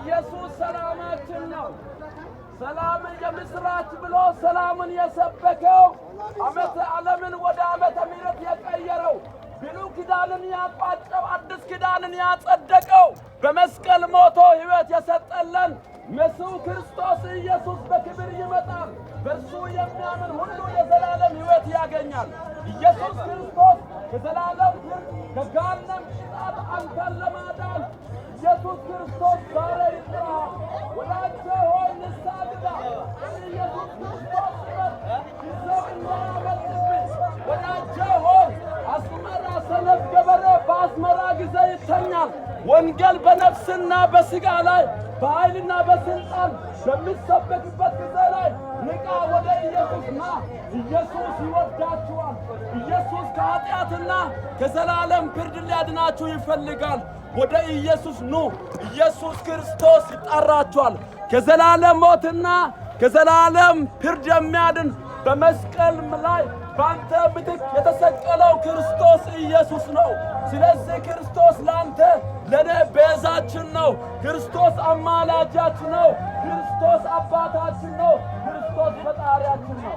ኢየሱስ ሰላማችን ነው። ሰላምን የምስራች ብሎ ሰላምን የሰበከው ዓመተ ዓለምን ወደ ዓመተ ምሕረት የቀየረው ብሉይ ኪዳንን ያቋጨው አዲስ ኪዳንን ያጸደቀው በመስቀል ሞቶ ሕይወት የሰጠለን መሲሁ ክርስቶስ ኢየሱስ በክብር ይመጣል። በእርሱ የሚያምን ሁሉ የዘላለም ሕይወት ያገኛል። ኢየሱስ ክርስቶስ ከዘላለም ፍርድ ከገሃነም ቅጣት አንተን ለማዳን ኢየሱስ ክርስቶስ ዛሬ ይጥራል። ወዳጄ ሆይ ንስሐ ግባ። ኢየሱስ ክርስቶስ ጊዜው እንዳያመልጥብህ። ወዳጄ ሆይ አስመራ ሰነፍ ገበሬ በአስመራ ጊዜ ይተኛል። ወንጌል በነፍስና በሥጋ ላይ በኃይልና በሥልጣን በሚሰበክበት ጊዜ ላይ ንቃ፣ ወደ ኢየሱስ ና። ኢየሱስ ይወዳችኋል። ኢየሱስ ከኃጢአትና ከዘላለም ፍርድ ሊያድናችሁ ይፈልጋል። ወደ ኢየሱስ ኑ። ኢየሱስ ክርስቶስ ይጠራችኋል። ከዘላለም ሞትና ከዘላለም ፍርድ የሚያድን በመስቀል ላይ ባንተ ምትክ የተሰቀለው ክርስቶስ ኢየሱስ ነው። ስለዚህ ክርስቶስ ላንተ ለኔ ቤዛችን ነው። ክርስቶስ አማላጃችን ነው። ክርስቶስ አባታችን ነው። ክርስቶስ ፈጣሪያችን ነው።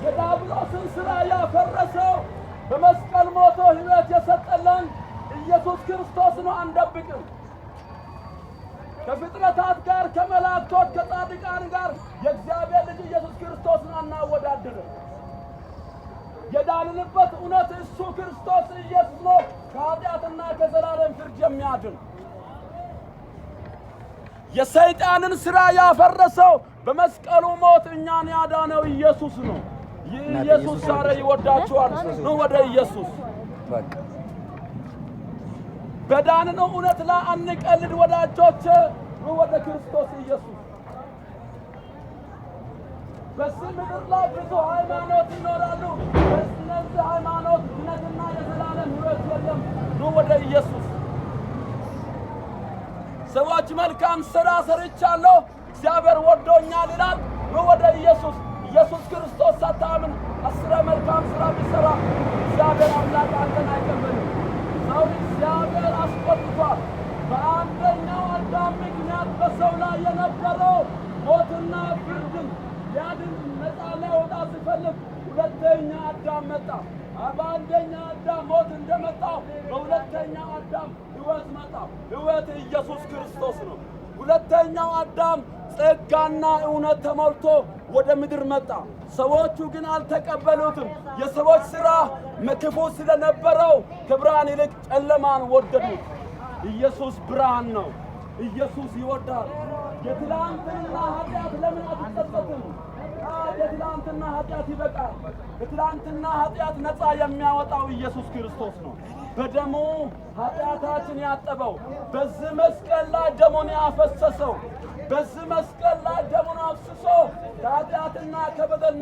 የዲያብሎስን ሥራ ያፈረሰው በመስቀል ሞቶ ሕይወት የሰጠለን ኢየሱስ ክርስቶስ ነው። አንደብቅም። ከፍጥረታት ጋር ከመላእክቶች ከጻድቃን ጋር የእግዚአብሔር ልጅ ኢየሱስ ክርስቶስን አናወዳድርም። የዳንንበት እውነት እሱ ክርስቶስ ኢየሱስ ነው። ከኃጢአትና ከዘላለም ፍርድ የሚያድን የሰይጣንን ሥራ ያፈረሰው በመስቀሉ ሞት እኛን ያዳነው ኢየሱስ ነው። ኢየሱስ ዛሬ ይወዳችኋል። ኑ ወደ ኢየሱስ። በዳንነው እውነት ላይ አንቀልድ ወዳጆች። ኑ ወደ ክርስቶስ ኢየሱስ። በዚህ ምድር ላይ ብዙ ሃይማኖት ይኖራሉ። በእነዚህ ሃይማኖት ድነትና የዘላለም ሕይወት የለም። ኑ ወደ ኢየሱስ። ሰዎች መልካም ሥራ ሰርቻለሁ እግዚአብሔር ወዶኛል ይላል። ኑ ወደ ኢየሱስ። ኢየሱስ ክርስቶስ ሳታምን 10 መልካም ሥራ ቢሰራ እግዚአብሔር አምላክ አንተን አይቀበልም። ሰው እግዚአብሔር አስቆጥቷል። በአንደኛው አዳም ምክንያት በሰው ላይ የነበረው ሞትና ፍርድን ሊያድን ነፃ ሊያወጣ ሲፈልግ ሁለተኛ አዳም መጣ። በአንደኛ አዳም ሞት እንደመጣው በሁለተኛ አዳም ሕይወት መጣ። ሕይወት ኢየሱስ ክርስቶስ ነው። ሁለተኛው አዳም ጸጋና እውነት ተሞልቶ ወደ ምድር መጣ። ሰዎቹ ግን አልተቀበሉትም። የሰዎች ሥራ ክፉ ስለነበረው ከብርሃን ይልቅ ጨለማን ወደዱት። ኢየሱስ ብርሃን ነው። ኢየሱስ ይወዳል። የትላንትና ኃጢአት ለምን አትጸጸትም? የትላንትና ኃጢአት ይበቃል። የትላንትና ኃጢአት ነፃ የሚያወጣው ኢየሱስ ክርስቶስ ነው። በደሙ ኃጢአታችን ያጠበው፣ በዚህ መስቀል ላይ ደሙን ያፈሰሰው፣ በዚህ መስቀል ላይ ደሙን አፍስሶ ከኃጢአትና ከበደል